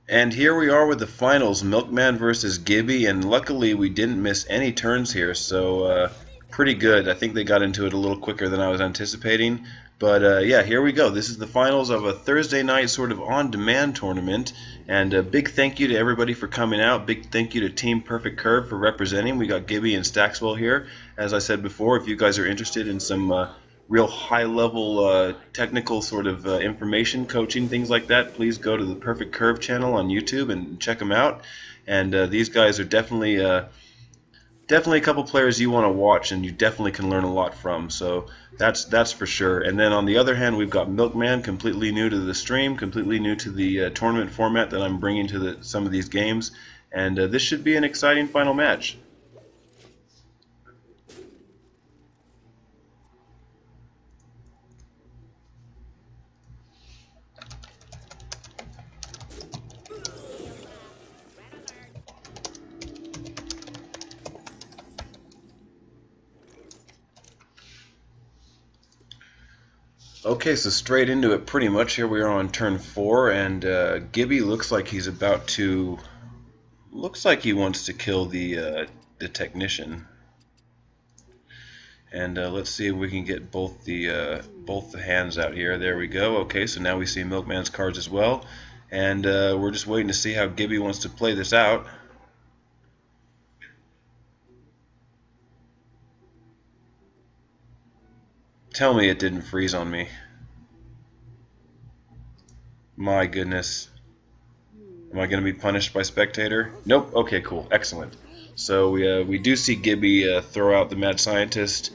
And here we are with the finals, Milkman versus Gibby, and luckily we didn't miss any turns here, so pretty good. I think they got into it a little quicker than I was anticipating. But yeah, here we go. This is the finals of a Thursday night sort of on-demand tournament, and a big thank you to everybody for coming out. Big thank you to Team Perfect Curve for representing. We got Gibby and Stackswell here. As I said before, if you guys are interested in some real high level technical sort of information, coaching, things like that, please go to the Perfect Curve channel on YouTube and check them out. And these guys are definitely a couple players you want to watch, and you definitely can learn a lot from. So that's for sure. And then on the other hand, we've got Milkman, completely new to the stream, completely new to the tournament format that I'm bringing to some of these games. And this should be an exciting final match. Okay, so straight into it pretty much. Here we are on turn 4, and Gibby looks like he's about to... Looks like he wants to kill the technician. And let's see if we can get both the hands out here. There we go. Okay, so now we see Milkman's cards as well. And we're just waiting to see how Gibby wants to play this out. Tell me it didn't freeze on me. My goodness. Am I going to be punished by spectator? Nope. Okay, cool. Excellent. So we do see Gibby throw out the mad scientist,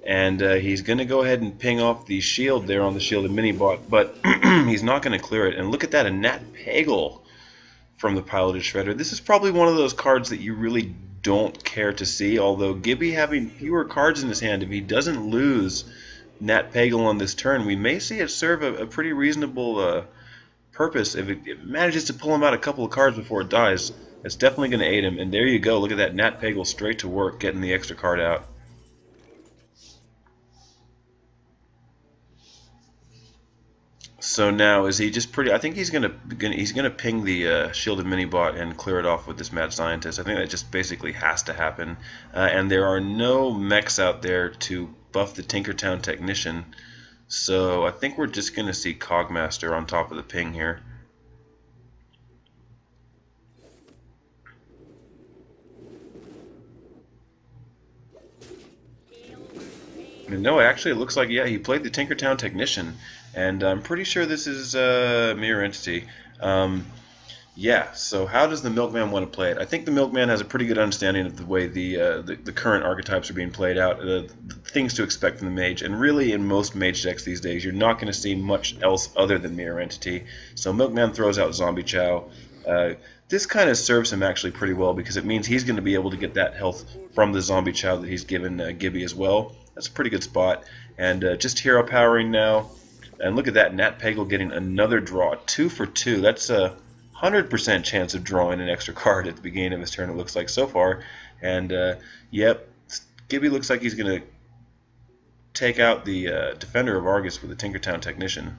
and he's going to go ahead and ping off the shield there on the shielded mini-bot, but he's not going to clear it. And look at that, a Nat Pagel from the piloted shredder. This is probably one of those cards that you really don't care to see, although Gibby having fewer cards in his hand, if he doesn't lose Nat Pagel on this turn, we may see it serve a pretty reasonable purpose. If it manages to pull him out a couple of cards before it dies, it's definitely going to aid him. And there you go. Look at that, Nat Pagel straight to work, getting the extra card out. So now is he just pretty? I think he's gonna ping the shielded mini bot and clear it off with this mad scientist. I think that just basically has to happen. And there are no mechs out there to buff the Tinkertown technician. So I think we're just gonna see Cogmaster on top of the ping here. No, actually, it looks like, yeah, he played the Tinkertown Technician, and I'm pretty sure this is Mirror Entity. Yeah, so how does the Milkman want to play it? I think the Milkman has a pretty good understanding of the way the current archetypes are being played out, the things to expect from the Mage, and really in most Mage decks these days, you're not going to see much else other than Mirror Entity. So Milkman throws out Zombie Chow. This kind of serves him actually pretty well because it means he's going to be able to get that health from the Zombie Chow that he's given Gibby as well. That's a pretty good spot. And just hero powering now. And look at that, Nat Pagel getting another draw. 2 for 2. That's a 100% chance of drawing an extra card at the beginning of his turn, it looks like so far. And yep, Gibby looks like he's going to take out the Defender of Argus with the Tinkertown Technician.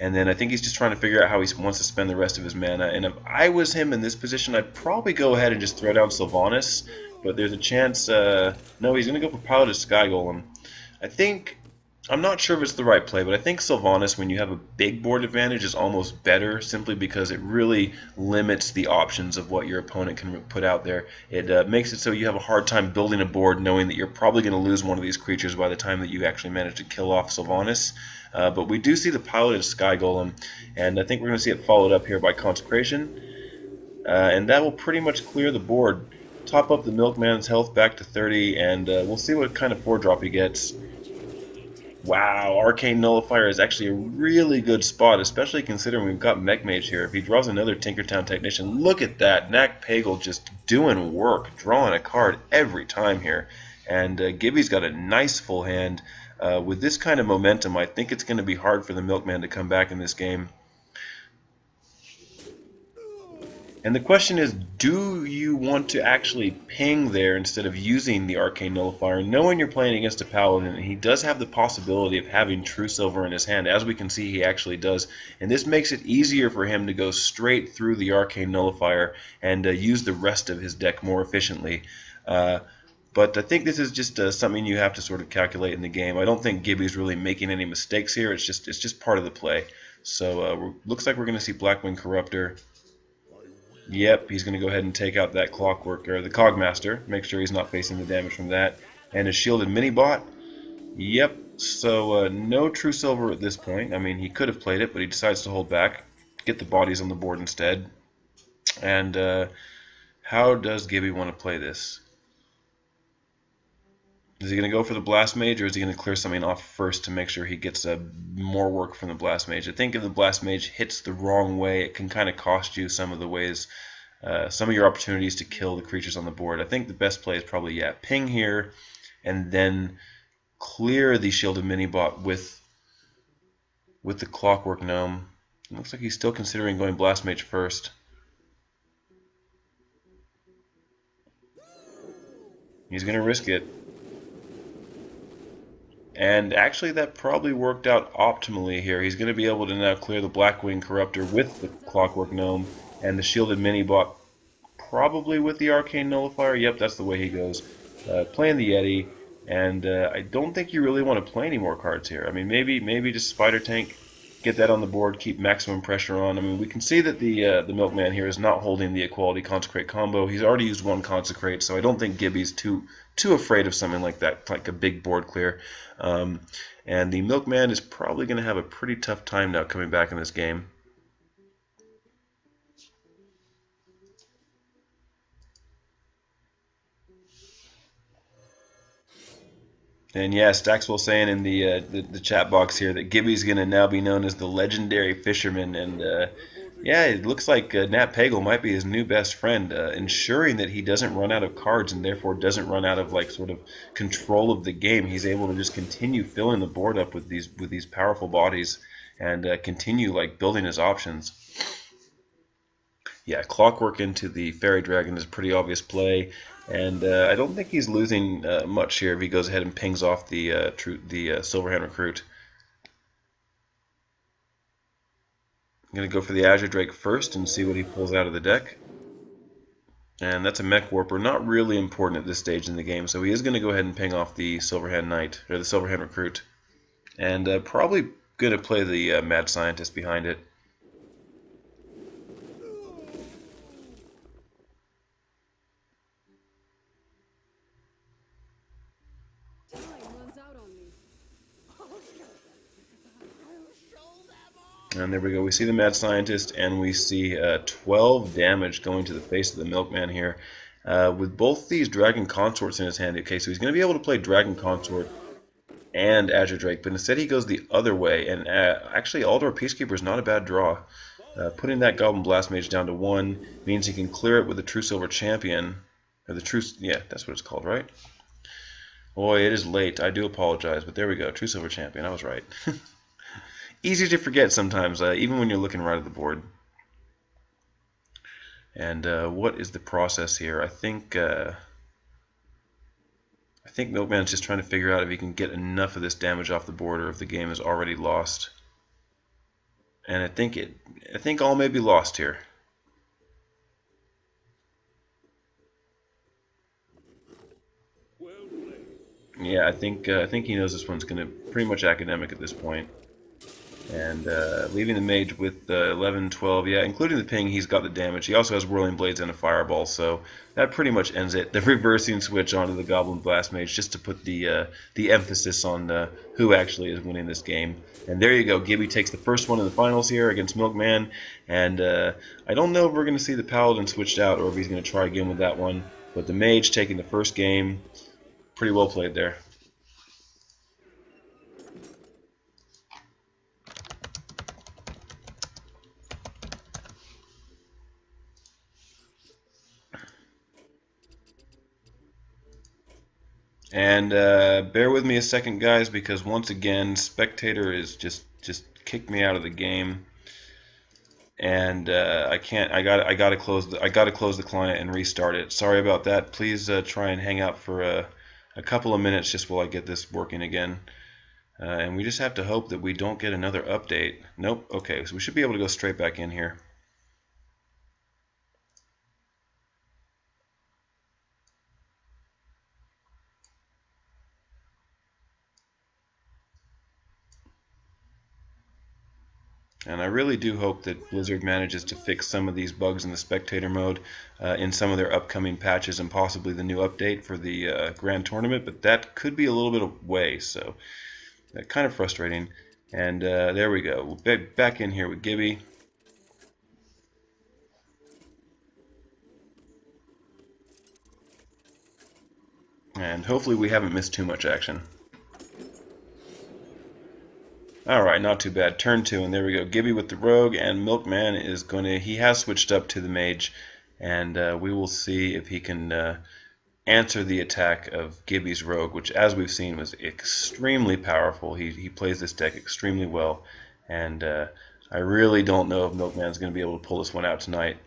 And then I think he's just trying to figure out how he wants to spend the rest of his mana. And if I was him in this position, I'd probably go ahead and just throw down Sylvanas. But there's a chance... no, he's going to go for Piloted Sky Golem. I'm not sure if it's the right play, but I think Sylvanas, when you have a big board advantage, is almost better simply because it really limits the options of what your opponent can put out there. It makes it so you have a hard time building a board knowing that you're probably going to lose one of these creatures by the time that you actually manage to kill off Sylvanas. But we do see the Piloted Sky Golem, and I think we're going to see it followed up here by Consecration. And that will pretty much clear the board. Top up the Milkman's health back to 30, and we'll see what kind of 4-drop he gets. Wow, Arcane Nullifier is actually a really good spot, especially considering we've got Mech Mage here. If he draws another Tinkertown Technician, look at that. Nat Pagel just doing work, drawing a card every time here. And Gibby's got a nice full hand. With this kind of momentum, I think it's going to be hard for the Milkman to come back in this game. And the question is, do you want to actually ping there instead of using the Arcane Nullifier, knowing you're playing against a Paladin, and he does have the possibility of having True Silver in his hand. As we can see, he actually does. And this makes it easier for him to go straight through the Arcane Nullifier and use the rest of his deck more efficiently. But I think this is just something you have to sort of calculate in the game. I don't think Gibby's really making any mistakes here. It's just part of the play. So looks like we're going to see Blackwing Corruptor. Yep, he's going to go ahead and take out that Clockwork, or the Cogmaster. Make sure he's not facing the damage from that. And a shielded mini-bot. Yep, so no True Silver at this point. I mean, he could have played it, but he decides to hold back. Get the bodies on the board instead. And how does Gibby want to play this? Is he going to go for the Blast Mage, or is he going to clear something off first to make sure he gets more work from the Blast Mage? I think if the Blast Mage hits the wrong way, it can kind of cost you some of the ways, some of your opportunities to kill the creatures on the board. I think the best play is probably, yeah, ping here, and then clear the Shielded Mini-Bot with the Clockwork Gnome. It looks like he's still considering going Blast Mage first. He's going to risk it. And actually that probably worked out optimally here. He's going to be able to now clear the Blackwing Corruptor with the Clockwork Gnome and the Shielded Mini-Bot probably with the Arcane Nullifier. Yep, that's the way he goes. Playing the Yeti, and I don't think you really want to play any more cards here. I mean, maybe just Spider Tank, get that on the board, keep maximum pressure on. I mean, we can see that the Milkman here is not holding the Equality Consecrate combo. He's already used one Consecrate, so I don't think Gibby's too afraid of something like that, like a big board clear. And the Milkman is probably going to have a pretty tough time now coming back in this game. And yeah, Stackswell saying in the chat box here that Gibby's going to now be known as the legendary fisherman, and yeah, it looks like Nat Pagel might be his new best friend, ensuring that he doesn't run out of cards and therefore doesn't run out of like sort of control of the game. He's able to just continue filling the board up with these powerful bodies and continue like building his options. Yeah, Clockwork into the Fairy Dragon is a pretty obvious play, and I don't think he's losing much here if he goes ahead and pings off the Silverhand Recruit. I'm going to go for the Azure Drake first and see what he pulls out of the deck. And that's a Mech Warper, not really important at this stage in the game, so he is going to go ahead and ping off the Silverhand Knight, or the Silverhand Recruit. And probably going to play the Mad Scientist behind it. And there we go. We see the Mad Scientist, and we see 12 damage going to the face of the Milkman here. With both these Dragon Consorts in his hand. Okay, so he's going to be able to play Dragon Consort and Azure Drake, but instead he goes the other way. And actually, Aldor Peacekeeper is not a bad draw. Putting that Goblin Blast Mage down to 1 means he can clear it with the True Silver Champion. Or the True... yeah, that's what it's called, right? Boy, it is late. I do apologize, but there we go. True Silver Champion. I was right. Easy to forget sometimes, even when you're looking right at the board. And what is the process here? I think Milkman's just trying to figure out if he can get enough of this damage off the board, or if the game is already lost. And I think all may be lost here. Yeah, I think he knows this one's going to pretty much academic at this point. And leaving the mage with 11, 12, yeah, including the ping, he's got the damage. He also has Whirling Blades and a Fireball, so that pretty much ends it. The reversing switch onto the Goblin Blast Mage just to put the emphasis on who actually is winning this game. And there you go, Gibby takes the first one in the finals here against Milkman, and I don't know if we're going to see the Paladin switched out or if he's going to try again with that one, but the Mage taking the first game, pretty well played there. And bear with me a second, guys, because once again, Spectator is just kicked me out of the game. and I can't. I gotta close the client and restart it. Sorry about that. Please try and hang out for a couple of minutes just while I get this working again. And we just have to hope that we don't get another update. Nope. Okay, so we should be able to go straight back in here. And I really do hope that Blizzard manages to fix some of these bugs in the spectator mode in some of their upcoming patches and possibly the new update for the Grand Tournament, but that could be a little bit away, so kind of frustrating. And there we go. We'll be back in here with Gibby. And hopefully we haven't missed too much action. Alright, not too bad. Turn 2, and there we go. Gibby with the rogue, and Milkman is going to... He has switched up to the mage, and we will see if he can answer the attack of Gibby's rogue, which, as we've seen, was extremely powerful. He plays this deck extremely well, and I really don't know if Milkman's going to be able to pull this one out tonight.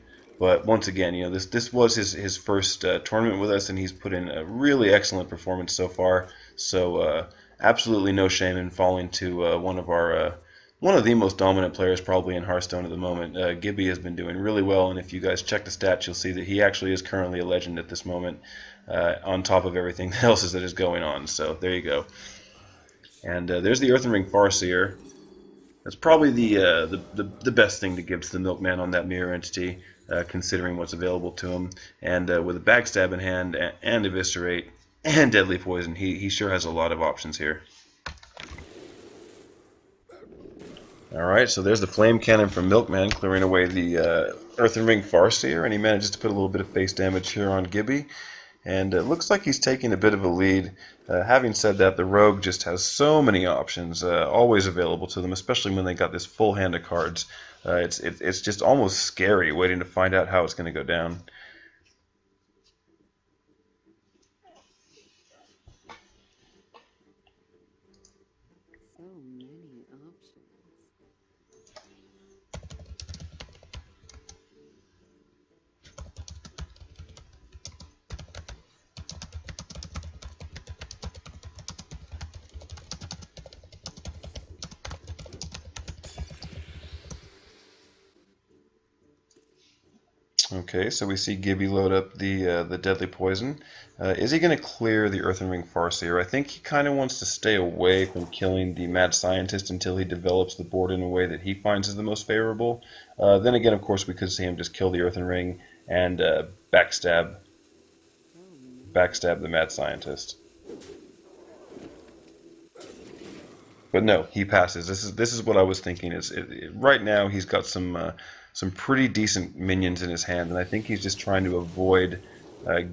But once again, you know, this was his first tournament with us, and he's put in a really excellent performance so far. So absolutely no shame in falling to one of the most dominant players probably in Hearthstone at the moment. Gibby has been doing really well, and if you guys check the stats, you'll see that he actually is currently a legend at this moment, on top of everything else that is going on. So there you go. And there's the Earthen Ring Farseer. That's probably the best thing to give to the Milkman on that mirror entity, considering what's available to him. And with a Backstab in hand and Eviscerate and Deadly Poison, he sure has a lot of options here. Alright, so there's the Flame Cannon from Milkman, clearing away the Earthen Ring Farseer, and he manages to put a little bit of face damage here on Gibby. And it looks like he's taking a bit of a lead. Having said that, the Rogue just has so many options always available to them, especially when they got this full hand of cards. It's just almost scary waiting to find out how it's going to go down. So many options. Okay, so we see Gibby load up the Deadly Poison. Is he going to clear the Earthen Ring Farseer? I think he kind of wants to stay away from killing the Mad Scientist until he develops the board in a way that he finds is the most favorable. Then again, of course, we could see him just kill the Earthen Ring and backstab the Mad Scientist. But no, he passes. This is what I was thinking. Right now he's got some pretty decent minions in his hand, and I think he's just trying to avoid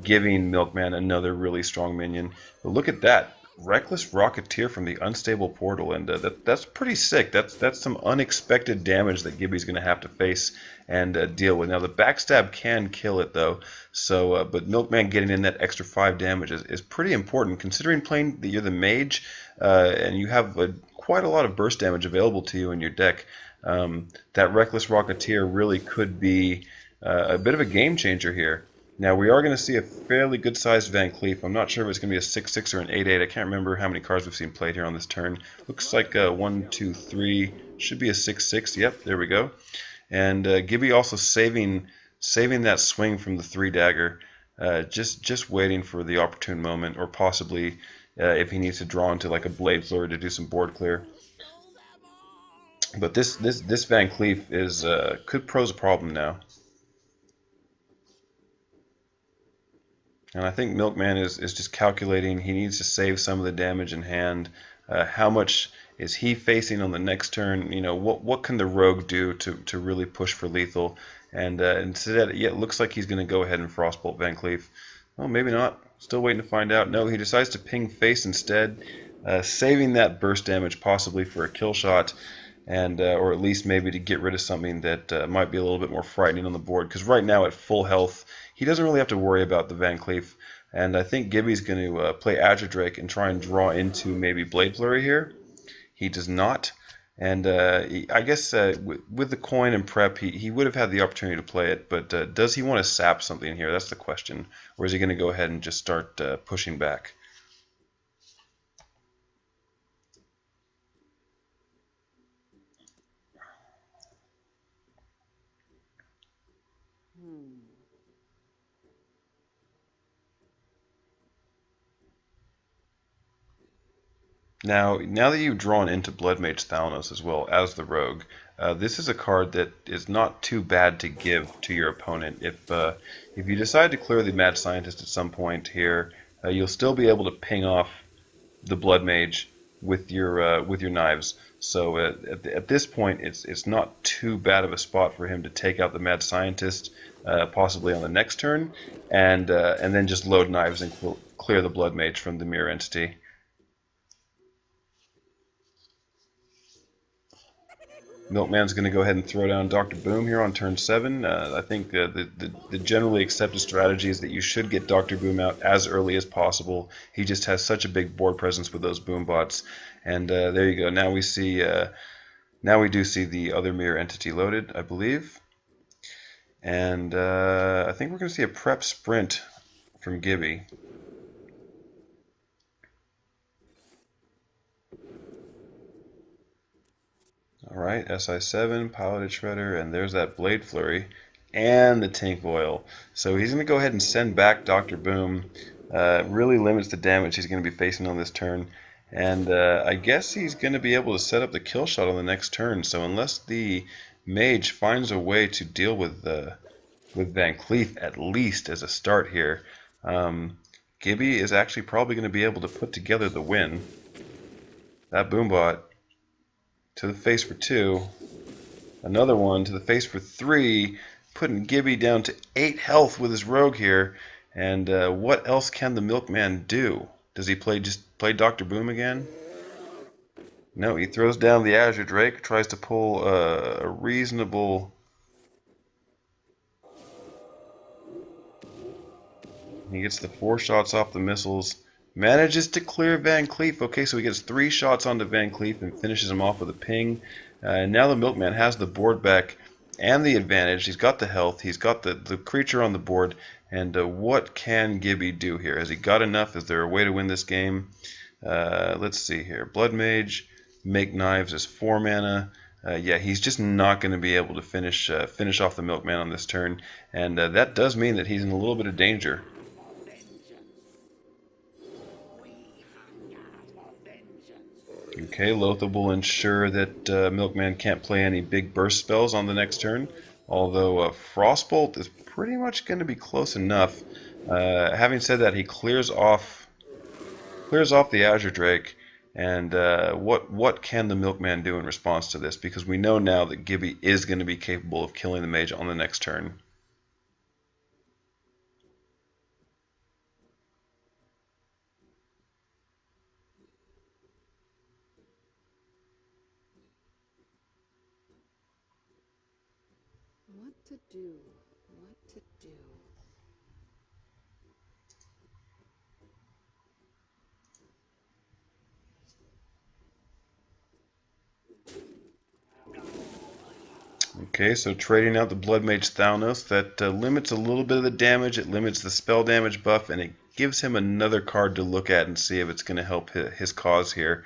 giving Milkman another really strong minion. But look at that. Reckless Rocketeer from the Unstable Portal, and that's pretty sick. That's some unexpected damage that Gibby's going to have to face and deal with. Now the backstab can kill it though, so but Milkman getting in that extra 5 damage is pretty important, considering playing you're the mage and you have quite a lot of burst damage available to you in your deck. That Reckless Rocketeer really could be a bit of a game changer here. Now we are going to see a fairly good-sized Van Cleef. I'm not sure if it's going to be a 6/6 or an 8/8. I can't remember how many cards we've seen played here on this turn. Looks like 1, 2, 3. Should be a 6/6. Yep, there we go. And Gibby also saving that swing from the 3 dagger, just waiting for the opportune moment, or possibly if he needs to draw into like a Blade Flurry to do some board clear. But this Van Cleef is could pose a problem now. And I think Milkman is just calculating he needs to save some of the damage in hand. How much is he facing on the next turn? You know, what can the Rogue do to really push for lethal? And instead, yeah, it looks like he's going to go ahead and Frostbolt Van Cleef. Well, maybe not. Still waiting to find out. No, he decides to ping face instead, saving that burst damage possibly for a kill shot. And or at least maybe to get rid of something that might be a little bit more frightening on the board. Because right now at full health, he doesn't really have to worry about the Van Cleef. And I think Gibby's going to play Azure Drake and try and draw into maybe Blade Flurry here. He does not. And I guess with the coin and prep, he would have had the opportunity to play it, but does he want to sap something here? That's the question. Or is he going to go ahead and just start pushing back? Hmm. Now that you've drawn into Bloodmage Thalnos as well as the Rogue, this is a card that is not too bad to give to your opponent. If you decide to clear the Mad Scientist at some point here, you'll still be able to ping off the Blood Mage with your knives. So at this point, it's not too bad of a spot for him to take out the Mad Scientist, possibly on the next turn, and then just load knives and clear the Blood Mage from the mirror entity. Milkman's going to go ahead and throw down Dr. Boom here on turn 7. I think the generally accepted strategy is that you should get Dr. Boom out as early as possible. He just has such a big board presence with those Boom bots. And there you go. Now we see, now we do see the other mirror entity loaded, I believe. And I think we're going to see a prep sprint from Gibby. Alright, SI7, Piloted Shredder, and there's that Blade Flurry, and the Tank Oil. So he's going to go ahead and send back Dr. Boom. Really limits the damage he's going to be facing on this turn. And I guess he's going to be able to set up the kill shot on the next turn. So unless the Mage finds a way to deal with Van Cleef, at least as a start here, Gibby is actually probably going to be able to put together the win. That Boombot to the face for 2, another one to the face for 3, putting Gibby down to 8 health with his rogue here. And what else can the Milkman do? Does he just play Dr. Boom again? No, he throws down the Azure Drake, tries to pull a reasonable... He gets the 4 shots off the missiles. Manages to clear Van Cleef. Okay, so he gets 3 shots onto Van Cleef and finishes him off with a ping. And now the Milkman has the board back and the advantage. He's got the health. He's got the creature on the board. And what can Gibby do here? Has he got enough? Is there a way to win this game? Let's see here. Blood Mage, make knives is 4 mana. Yeah, he's just not going to be able to finish off the Milkman on this turn. And that does mean that he's in a little bit of danger. Okay, Lothar will ensure that Milkman can't play any big burst spells on the next turn, although Frostbolt is pretty much going to be close enough. Having said that, he clears off the Azure Drake, and what can the Milkman do in response to this? Because we know now that Gibby is going to be capable of killing the Mage on the next turn. What to do? What to do? Okay, so trading out the Blood Mage Thalnos, that limits a little bit of the damage, it limits the spell damage buff, and it gives him another card to look at and see if it's going to help his cause here.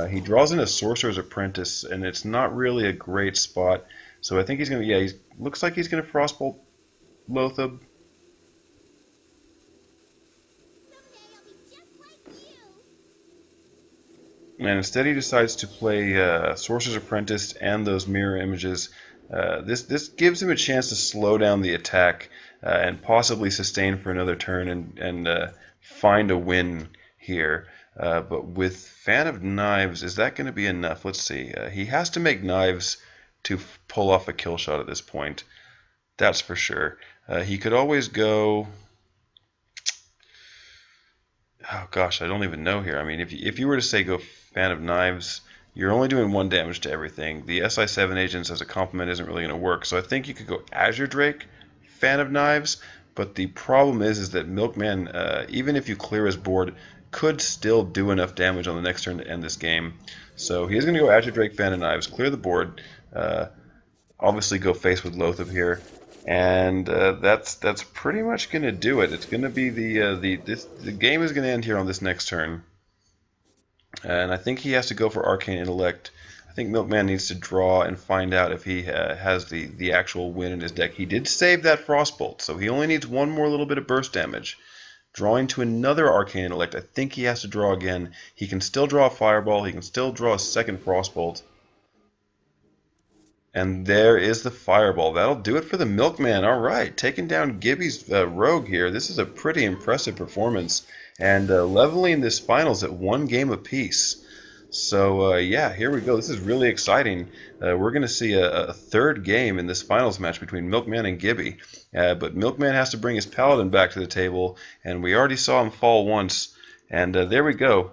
He draws in a Sorcerer's Apprentice, and it's not really a great spot, so I think he's going to, yeah, he looks like he's going to Frostbolt Lothar. And instead he decides to play Sorcerer's Apprentice and those mirror images. This gives him a chance to slow down the attack and possibly sustain for another turn and find a win here. But with Fan of Knives, is that going to be enough? Let's see. He has to make knives to pull off a kill shot at this point. That's for sure. He could always go... Oh gosh, I don't even know here. I mean, if you were to say go Fan of Knives, you're only doing 1 damage to everything. The SI7 agents as a complement isn't really going to work. So I think you could go Azure Drake, Fan of Knives, but the problem is that Milkman, even if you clear his board, could still do enough damage on the next turn to end this game. So he is going to go Azure Drake, Fan of Knives, clear the board, obviously go face with Loatheb here, and that's pretty much going to do it. It's going to be the game is going to end here on this next turn, and I think he has to go for Arcane Intellect. I think Milkman needs to draw and find out if he has the actual win in his deck. He did save that Frostbolt, so he only needs one more little bit of burst damage. Drawing to another Arcane Intellect, I think he has to draw again. He can still draw a Fireball, he can still draw a second Frostbolt. And there is the Fireball. That'll do it for the Milkman. Alright, taking down Gibby's Rogue here. This is a pretty impressive performance. And leveling this finals at 1 game apiece. So yeah, here we go. This is really exciting. We're going to see a third game in this finals match between Milkman and Gibby. But Milkman has to bring his Paladin back to the table, and we already saw him fall once. And there we go.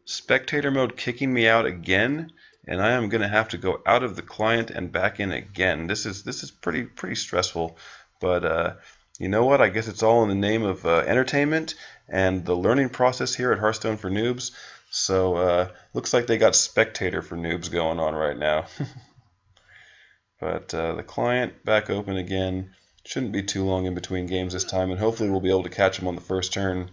Spectator mode kicking me out again, and I am going to have to go out of the client and back in again. This is pretty stressful, but you know what? I guess it's all in the name of entertainment and the learning process here at Hearthstone for Noobs. So looks like they got Spectator for Noobs going on right now. But the client back open again. Shouldn't be too long in between games this time, and hopefully we'll be able to catch him on the first turn.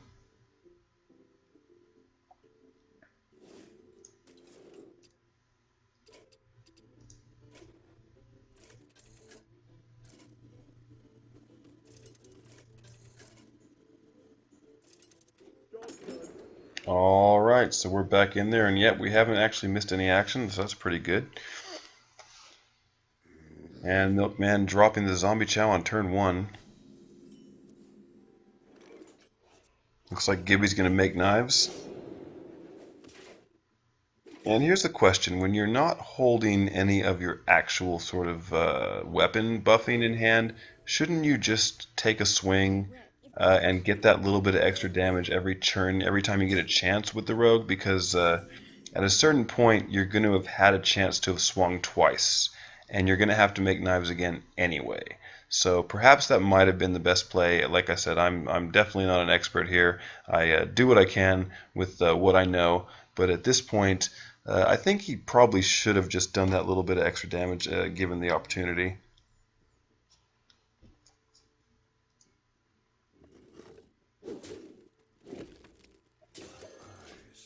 Alright, so we're back in there, and yet we haven't actually missed any action, so that's pretty good. And Milkman dropping the Zombie Chow on turn 1. Looks like Gibby's going to make knives. And here's the question. When you're not holding any of your actual sort of weapon buffing in hand, shouldn't you just take a swing and get that little bit of extra damage every turn, every time you get a chance with the rogue? Because at a certain point, you're going to have had a chance to have swung twice, and you're going to have to make knives again anyway. So perhaps that might have been the best play. Like I said, I'm definitely not an expert here. I do what I can with what I know, but at this point, I think he probably should have just done that little bit of extra damage given the opportunity.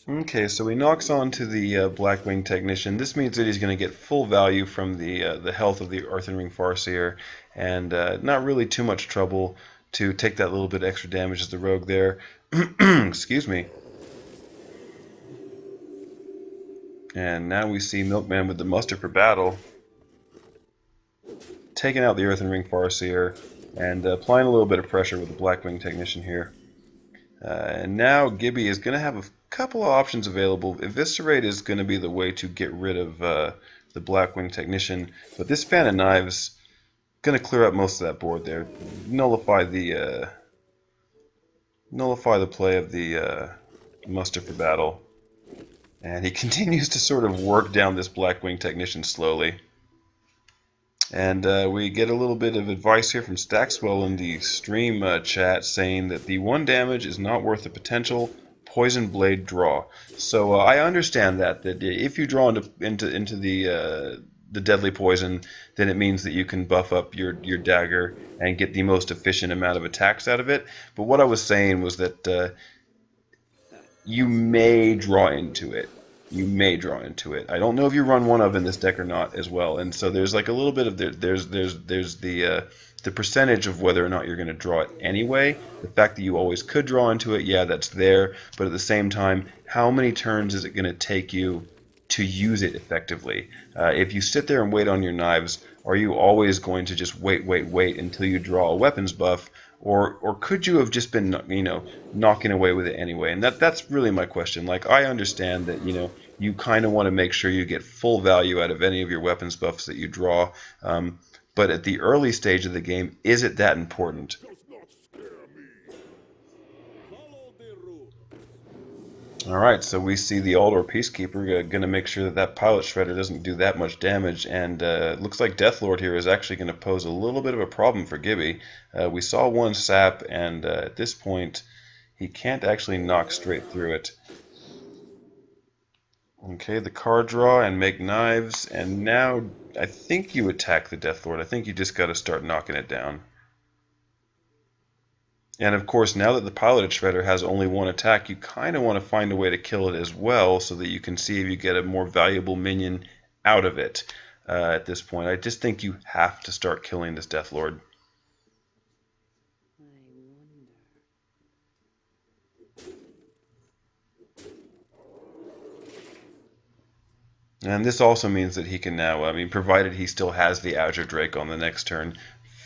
Okay, so he knocks on to the Blackwing Technician. This means that he's going to get full value from the health of the Earthen Ring Farseer, and not really too much trouble to take that little bit extra damage as the rogue there. Excuse me. And now we see Milkman with the Muster for Battle, taking out the Earthen Ring Farseer, and applying a little bit of pressure with the Blackwing Technician here. And now Gibby is going to have a couple of options available. Eviscerate is going to be the way to get rid of the Blackwing Technician, but this Fan of Knives going to clear up most of that board there, nullify the play of the Muster for Battle, and he continues to sort of work down this Blackwing Technician slowly. And we get a little bit of advice here from Stackswell in the stream chat, saying that the 1 damage is not worth the potential Poison Blade draw. So I understand that if you draw into the deadly poison, then it means that you can buff up your dagger and get the most efficient amount of attacks out of it. But what I was saying was that you may draw into it. You may draw into it. I don't know if you run one of in this deck or not as well, and so there's like a little bit of there's the percentage of whether or not you're going to draw it anyway. The fact that you always could draw into it, yeah, that's there, but at the same time, how many turns is it going to take you to use it effectively? If you sit there and wait on your knives, are you always going to just wait until you draw a weapons buff? Or could you have just been, knocking away with it anyway? And that's really my question. Like, I understand that, you kind of want to make sure you get full value out of any of your weapons buffs that you draw. But at the early stage of the game, is it that important? Alright, so we see the Aldor Peacekeeper going to make sure that Pilot Shredder doesn't do that much damage, and looks like Deathlord here is actually going to pose a little bit of a problem for Gibby. We saw 1 sap, and at this point, He can't actually knock straight through it. Okay, the card draw and make knives, and now I think you attack the Death Lord. I think you just got to start knocking it down. And of course, now that the piloted shredder has only one attack, you kind of want to find a way to kill it as well, so that you can see if you get a more valuable minion out of it. At this point, I just think you have to start killing this Death Lord. And this also means that he can now, I mean, provided he still has the Azure Drake on the next turn,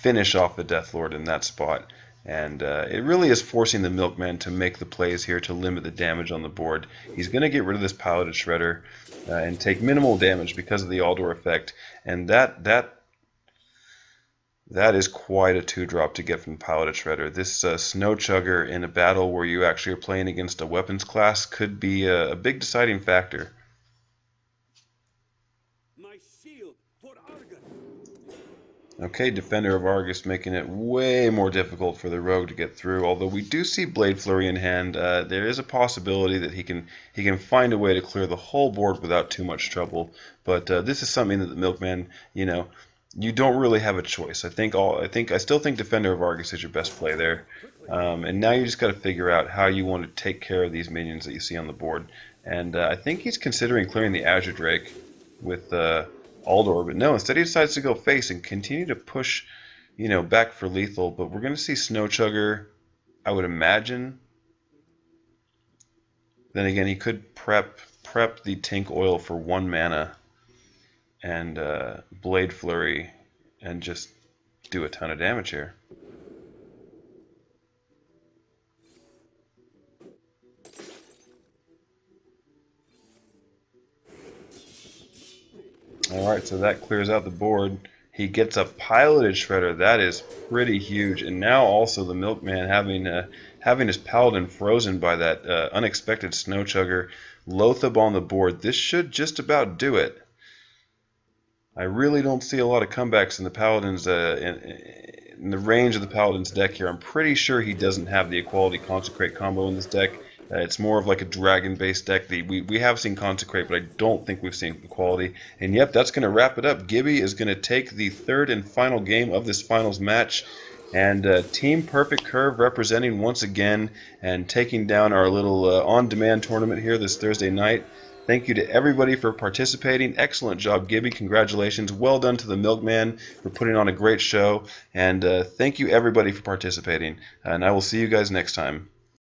finish off the Death Lord in that spot. And it really is forcing the Milkman to make the plays here to limit the damage on the board. He's going to get rid of this piloted shredder and take minimal damage because of the Aldor effect. And that is quite a 2-drop to get from the piloted shredder. This Snow Chugger in a battle where you actually are playing against a weapons class could be a big deciding factor. Okay, Defender of Argus making it way more difficult for the rogue to get through. Although we do see Blade Flurry in hand, there is a possibility that he can find a way to clear the whole board without too much trouble. But this is something that the Milkman, you don't really have a choice. I still think Defender of Argus is your best play there. And now you just got to figure out how you want to take care of these minions that you see on the board. And I think he's considering clearing the Azure Drake with Aldor, but no, instead he decides to go face and continue to push, back for lethal. But we're going to see Snow Chugger, I would imagine. Then again, he could prep the Tink Oil for 1 mana and Blade Flurry and just do a ton of damage here. Alright, so that clears out the board. He gets a piloted shredder. That is pretty huge. And now also the Milkman having his Paladin frozen by that unexpected Snow Chugger. Loatheb on the board. This should just about do it. I really don't see a lot of comebacks in the Paladin's in the range of the Paladin's deck here. I'm pretty sure he doesn't have the Equality Consecrate combo in this deck. It's more of like a dragon-based deck. We have seen Consecrate, but I don't think we've seen Equality. And yep, that's going to wrap it up. Gibby is going to take the third and final game of this finals match. And Team Perfect Curve representing once again and taking down our little on-demand tournament here this Thursday night. Thank you to everybody for participating. Excellent job, Gibby. Congratulations. Well done to the Milkman for putting on a great show. And thank you, everybody, for participating. And I will see you guys next time.